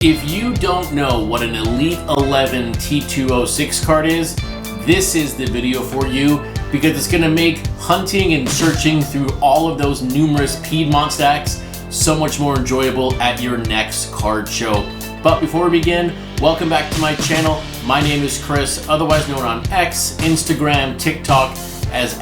If you don't know what an Elite 11 T206 card is, this is the video for you because it's going to make hunting and searching through all of those numerous Piedmont stacks so much more enjoyable at your next card show. But before we begin, welcome back to my channel. My name is Chris, otherwise known on X, Instagram, TikTok as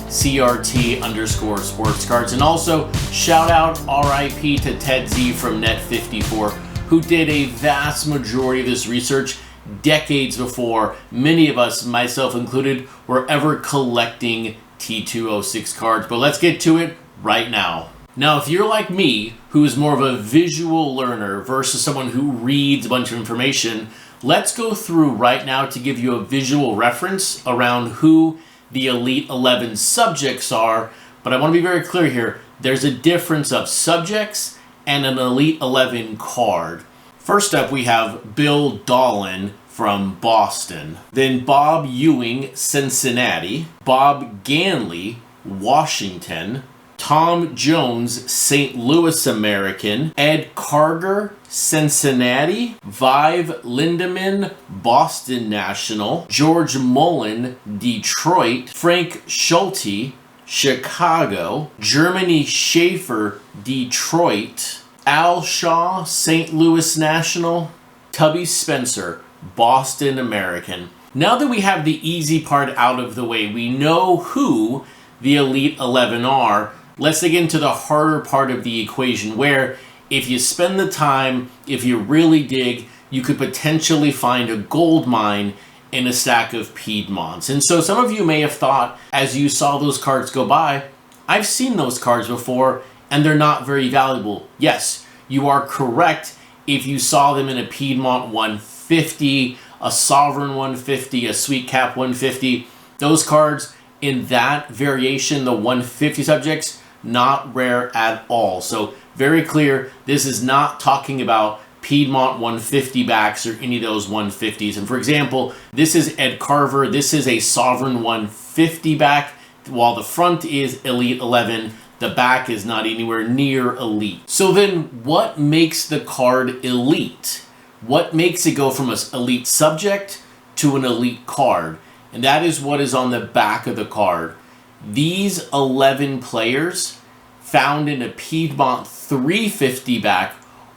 @CRT_sportscards. And also shout out RIP to Ted Z from Net54, who did a vast majority of this research decades before many of us, myself included, were ever collecting T206 cards. But let's get to it right now. Now, if you're like me, who is more of a visual learner versus someone who reads a bunch of information, let's go through right now to give you a visual reference around who the Elite 11 subjects are. But I want to be very clear here. There's a difference of subjects and an Elite 11 card. First up, we have Bill Dolan from Boston. Then Bob Ewing, Cincinnati. Bob Ganley, Washington. Tom Jones, St. Louis American. Ed Carter, Cincinnati. Vive Lindemann, Boston National. George Mullen, Detroit. Frank Schulte, Chicago. Germany Schaefer, Detroit. Al Shaw, St. Louis National. Tubby Spencer, Boston American. Now that we have the easy part out of the way, we know who the Elite 11 are. Let's dig into the harder part of the equation where if you spend the time, if you really dig, you could potentially find a gold mine in a stack of Piedmonts. And so some of you may have thought, as you saw those cards go by, I've seen those cards before and they're not very valuable. Yes, you are correct if you saw them in a Piedmont 150, a Sovereign 150, a Sweet Cap 150. Those cards in that variation, the 150 subjects, not rare at all. So very clear, this is not talking about Piedmont 150 backs or any of those 150s. And for example, this is Ed Carver. This is a Sovereign 150 back. While the front is Elite 11, the back is not anywhere near elite. So then what makes the card elite? What makes it go from an elite subject to an elite card? And that is what is on the back of the card. These 11 players found in a Piedmont 350 back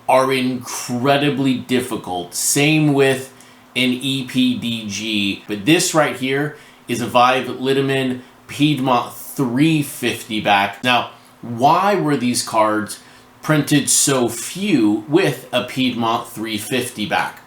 are incredibly difficult. Same with an EPDG. But this right here is a Vive Lindemann Piedmont 350 back. Now, why were these cards printed so few with a Piedmont 350 back?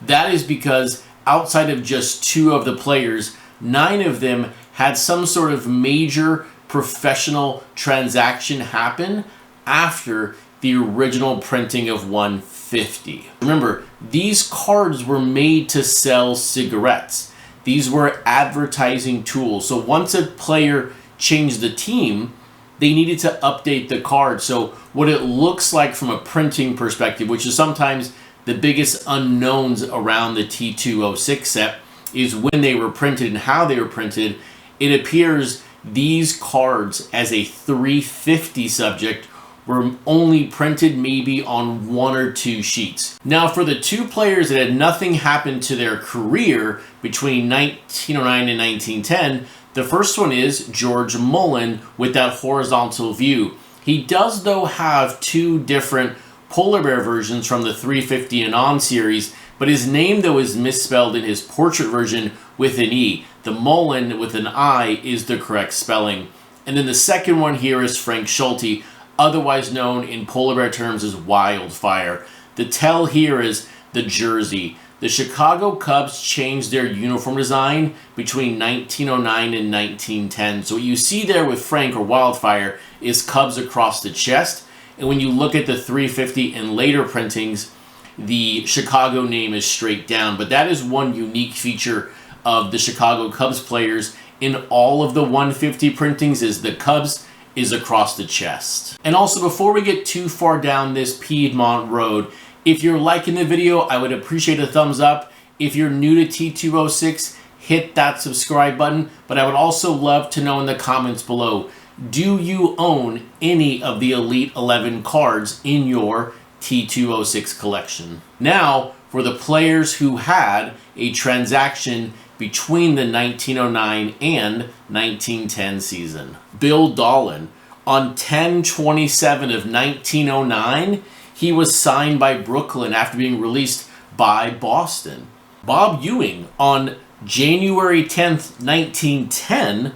That is because outside of just 2 of the players, 9 of them had some sort of major professional transaction happen after the original printing of 150. Remember, these cards were made to sell cigarettes. These were advertising tools. So once a player changed the team, they needed to update the card. So what it looks like from a printing perspective, which is sometimes the biggest unknowns around the T206 set, is when they were printed and how they were printed. It appears these cards as a 350 subject were only printed maybe on 1 or 2 sheets. Now for the 2 players that had nothing happen to their career between 1909 and 1910, the first one is George Mullen with that horizontal view. He does though have 2 different polar bear versions from the 350 and on series, but his name though is misspelled in his portrait version with an E. The Mullen with an I is the correct spelling. And then the second one here is Frank Schulte, otherwise known in polar bear terms as Wildfire. The tell here is the jersey. The Chicago Cubs changed their uniform design between 1909 and 1910. So what you see there with Frank or Wildfire is Cubs across the chest. And when you look at the 350 and later printings, the Chicago name is straight down. But that is one unique feature of the Chicago Cubs players in all of the 150 printings is the Cubs is across the chest. And also before we get too far down this Piedmont road, if you're liking the video, I would appreciate a thumbs up. If you're new to T206, hit that subscribe button. But I would also love to know in the comments below, do you own any of the Elite 11 cards in your T206 collection. Now, for the players who had a transaction between the 1909 and 1910 season. Bill Dolan. On 10/27 of 1909, he was signed by Brooklyn after being released by Boston. Bob Ewing, on January 10th, 1910,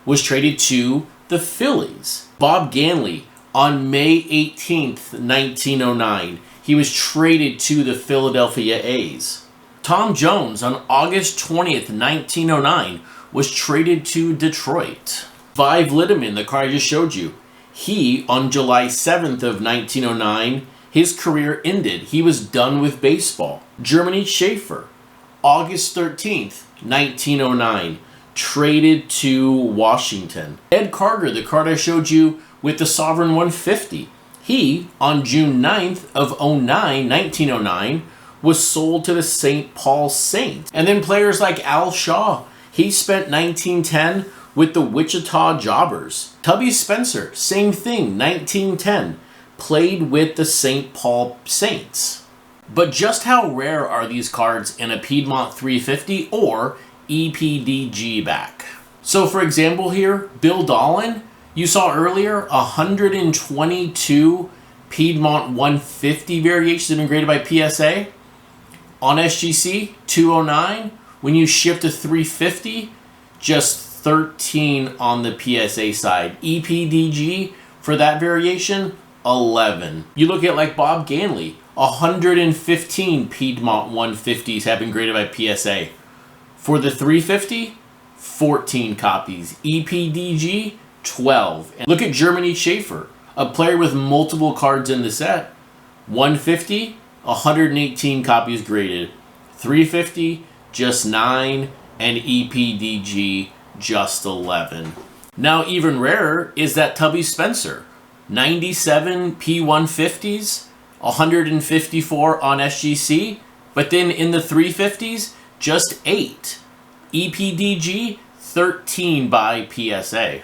was traded to the Phillies. Bob Ganley, on May 18th, 1909, he was traded to the Philadelphia A's. Tom Jones, on August 20th, 1909, was traded to Detroit. Vive Litterman, the card I just showed you, he, on July 7th of 1909, his career ended. He was done with baseball. Germany Schaefer, August 13th, 1909, traded to Washington. Ed Carter, the card I showed you with the Sovereign 150, he, on June 9th of 1909, was sold to the St. Paul Saints. And then players like Al Shaw, he spent 1910 with the Wichita Jobbers. Tubby Spencer, same thing, 1910, played with the St. Paul Saints. But just how rare are these cards in a Piedmont 350 or EPDG back? So for example here, Bill Dolan, you saw earlier 122 Piedmont 150 variations have been graded by PSA. On SGC, 209. When you shift to 350, just 13 on the PSA side. EPDG, for that variation, 11. You look at like Bob Ganley, 115 Piedmont 150s have been graded by PSA. For the 350, 14 copies. EPDG, 12. And look at Germany Schaefer, a player with multiple cards in the set. 150, 118 copies graded. 350, just 9. And EPDG, just 11. Now, even rarer is that Tubby Spencer. 97 P150s, 154 on SGC, but then in the 350s, just 8. EPDG, 13 by PSA.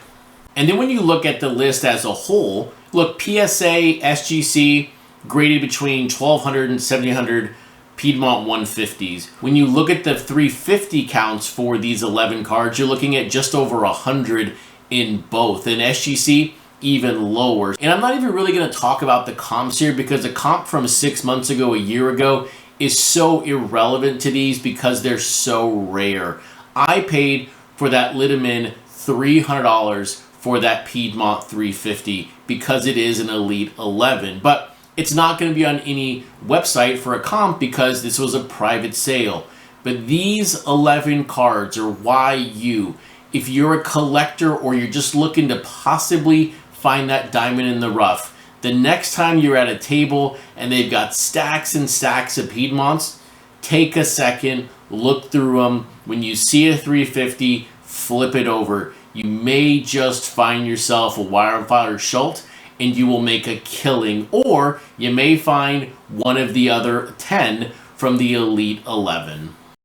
And then when you look at the list as a whole, look, PSA, SGC, graded between 1,200 and 1,700 Piedmont 150s. When you look at the 350 counts for these 11 cards, you're looking at just over 100 in both. And SGC, even lower. And I'm not even really going to talk about the comps here because the comp from 6 months ago, a year ago, is so irrelevant to these because they're so rare. I paid for that Litterman $300 for that Piedmont 350 because it is an Elite 11. But it's not going to be on any website for a comp because this was a private sale. But these 11 cards are why you, if you're a collector or you're just looking to possibly find that diamond in the rough, the next time you're at a table and they've got stacks and stacks of Piedmonts, take a second, look through them. When you see a 350, flip it over. You may just find yourself a Wildfire Schultz and you will make a killing, or you may find one of the other 10 from the Elite 11.